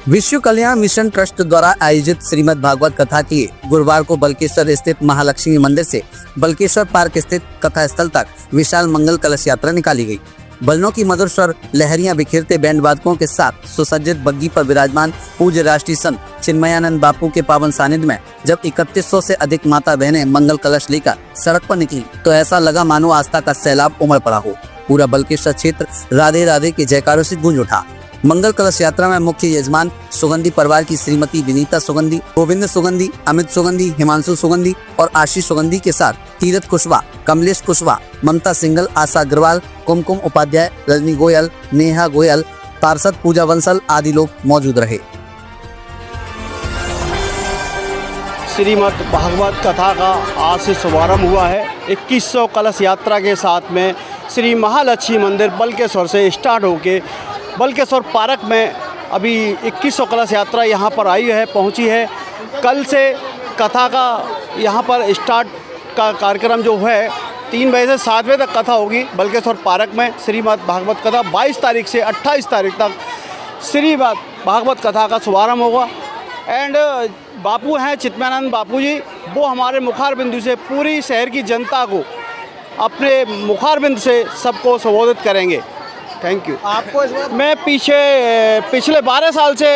विश्व Kalyan mission trust द्वारा आयोजित श्रीमद् भागवत कथा की गुरुवार को बल्केश्वर स्थित महालक्ष्मी मंदिर से बल्केश्वर पार्क स्थित कथा स्थल तक विशाल मंगल कलश यात्रा निकाली गई। बलनों की मधुर स्वर लहरियां बिखेरते बैंड वादकों के साथ सुसज्जित बग्गी पर विराजमान पूज्य राष्ट्रीय संत चिन्मयानंद बापू के पावन सानिध्य में जब 3100 से अधिक माता बहनें मंगल कलश लेकर सड़क पर निकली तो ऐसा लगा मानो आस्था का सैलाब उमड़ पड़ा हो। पूरा बल्केश्वर क्षेत्र राधे राधे के जयकारों से गूंज उठा। मंगल कलश यात्रा में मुख्य यजमान सुगंधी परिवार की श्रीमती विनीता सुगंधी, गोविंद सुगंधी, अमित सुगंधी, हिमांशु सुगंधी और आशीष सुगंधी के साथ तीरथ कुशवाहा, कमलेश कुशवाहा, ममता सिंगल, आशा अग्रवाल, कुमकुम उपाध्याय, रजनी गोयल, नेहा गोयल, पार्षद पूजा बंसल आदि लोग मौजूद रहे। श्रीमद् भागवत कथा का आज से शुभारंभ हुआ है। 2100 कलश यात्रा के साथ में श्री महालक्ष्मी मंदिर बल्केश्वर से स्टार्ट होके बल्केश्वर पार्क में अभी 2100 कलश यात्रा यहाँ पर आई है, पहुँची है। कल से कथा का यहाँ पर स्टार्ट का कार्यक्रम जो है 3 बजे से 7 बजे तक कथा होगी बल्केश्वर पार्क में। श्रीमद् भागवत कथा 22 तारीख से 28 तारीख तक श्रीमद् भागवत कथा का शुभारंभ होगा। एंड बापू हैं चिन्मयानंद बापू जी, वो हमारे मुखारबिंदु से पूरी शहर की जनता को अपने मुखारबिंद से सबको संबोधित करेंगे। Thank you. आपको मैं पिछले 12 साल से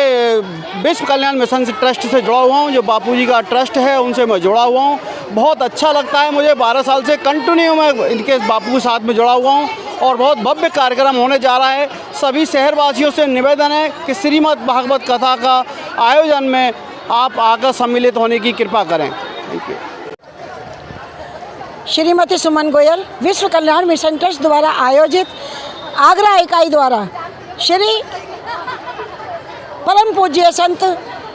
विश्व कल्याण मिशन से ट्रस्ट से जुड़ा हुआ हूँ, जो बापूजी का ट्रस्ट है उनसे मैं जुड़ा हुआ हूँ। बहुत अच्छा लगता है मुझे, 12 साल से कंटिन्यू मैं इनके बापू के साथ में जुड़ा हुआ हूँ और बहुत भव्य कार्यक्रम होने जा रहा है। सभी शहरवासियों से निवेदन है कि श्रीमद् भागवत कथा का आयोजन में आप आकर सम्मिलित होने की कृपा करें। Thank you. Shrimati Suman Goyal, Vishwa Kalyan mission trust द्वारा आयोजित आगरा इकाई द्वारा श्री परम पूज्य संत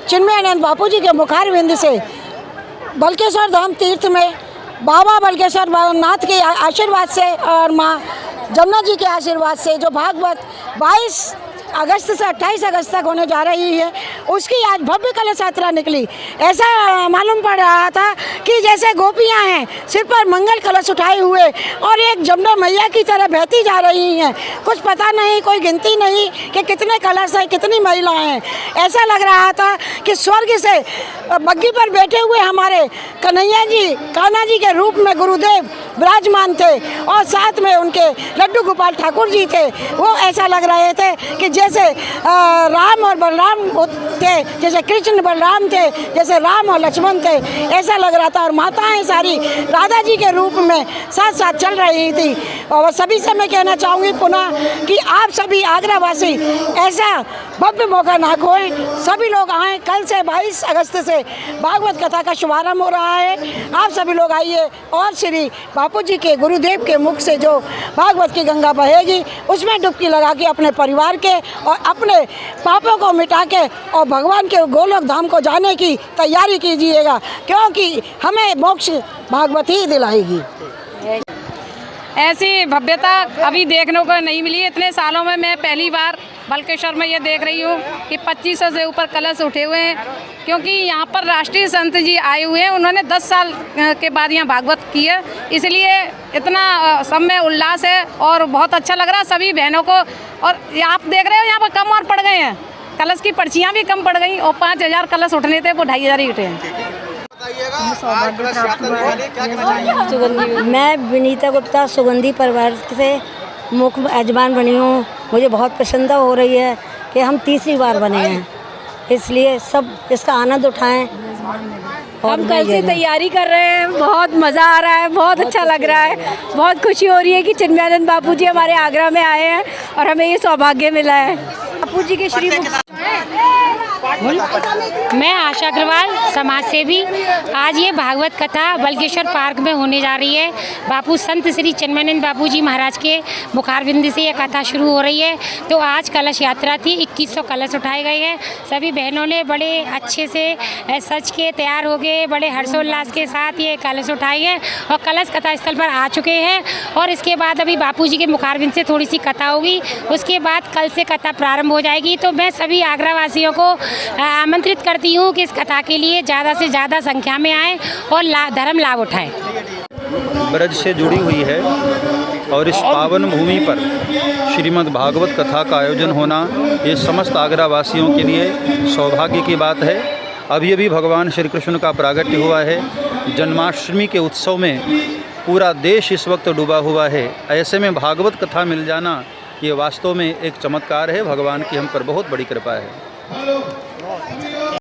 चिन्मयानंद बापू जी के मुखारविंद से बल्केश्वर धाम तीर्थ में बाबा बल्केश्वर नाथ के आशीर्वाद से और माँ जमुना जी के आशीर्वाद से जो भागवत 22 अगस्त से 28 अगस्त तक होने जा रही है, उसकी आज भव्य कलश यात्रा निकली। ऐसा मालूम पड़ रहा था कि जैसे गोपियां हैं सिर पर मंगल कलश उठाए हुए और एक जमुना मैया की तरह बहती जा रही हैं। कुछ पता नहीं, कोई गिनती नहीं कि कितने कलश हैं, कितनी महिलाएं हैं। ऐसा लग रहा था कि स्वर्ग से बग्गी पर बैठे हुए हमारे कन्हैया जी, कान्हा जी के रूप में गुरुदेव विराजमान थे और साथ में उनके लड्डू गोपाल ठाकुर जी थे। वो ऐसा लग रहे थे कि जैसे राम और बलराम थे, जैसे कृष्ण बलराम थे, जैसे राम और लक्ष्मण थे, ऐसा लग रहा था। और माताएं सारी राधा जी के रूप में साथ साथ चल रही थी। और सभी से मैं कहना चाहूँगी पुनः कि आप सभी आगरावासी ऐसा भव्य मौका ना खोएं, सभी लोग आएँ। कल से 22 अगस्त से भागवत कथा का शुभारंभ हो रहा है। आप सभी लोग आइए और श्री बापू जी के गुरुदेव के मुख से जो भागवत की गंगा बहेगी उसमें डुबकी लगा के अपने परिवार के और अपने पापों को मिटा के और भगवान के गोलोक धाम को जाने की तैयारी कीजिएगा, क्योंकि हमें मोक्ष भागवत ही दिलाएगी। ऐसी भव्यता अभी देखने को नहीं मिली। इतने सालों में मैं पहली बार बल्केश्वर में ये देख रही हूँ कि 2500 से ऊपर कलश उठे हुए हैं, क्योंकि यहाँ पर राष्ट्रीय संत जी आए हुए हैं। उन्होंने 10 साल के बाद यहाँ भागवत की है, इसलिए इतना सब में उल्लास है और बहुत अच्छा लग रहा है सभी बहनों को। और आप देख रहे हो यहाँ पर कम और पड़ गए हैं, कलश की पर्चियाँ भी कम पड़ गई और 5000 कलश उठने थे वो 2500 ही उठे हैं। मैं विनीता गुप्ता सुगंधी परिवार से मुख्य यजमान बनी हूँ। मुझे बहुत प्रसन्नता हो रही है कि हम तीसरी बार बने हैं, इसलिए सब इसका आनंद उठाएं। हम कल से तैयारी कर रहे हैं, बहुत मज़ा आ रहा है, बहुत अच्छा लग रहा है, बहुत खुशी हो रही है कि चिन्मयानंद बापू जी हमारे आगरा में आए हैं और हमें ये सौभाग्य मिला है। बापू जी के श्री मैं आशा अग्रवाल, समाज सेवी। आज ये भागवत कथा बल्केश्वर पार्क में होने जा रही है। बापू संत श्री चिन्मयानंद बापू जी महाराज के मुखारबिंद से ये कथा शुरू हो रही है। तो आज कलश यात्रा थी, 2100 कलश उठाए गए हैं। सभी बहनों ने बड़े अच्छे से सज के तैयार हो गए, बड़े हर्षोल्लास के साथ ये कलश उठाए हैं और कलश कथा स्थल पर आ चुके हैं। और इसके बाद अभी बापू जी के मुखारबिंद से थोड़ी सी कथा होगी, उसके बाद कल से कथा प्रारंभ हो जाएगी। तो मैं सभी आगरावासियों को आमंत्रित करती हूँ कि इस कथा के लिए ज़्यादा से ज़्यादा संख्या में आएँ और धर्म लाभ उठाएं। ब्रज से जुड़ी हुई है और इस पावन भूमि पर श्रीमद् भागवत कथा का आयोजन होना ये समस्त आगरा वासियों के लिए सौभाग्य की बात है। अभी अभी भगवान श्री कृष्ण का प्रागट्य हुआ है। जन्माष्टमी के उत्सव में पूरा देश इस वक्त डूबा हुआ है। ऐसे में भागवत कथा मिल जाना ये वास्तव में एक चमत्कार है। भगवान की हम पर बहुत बड़ी कृपा है।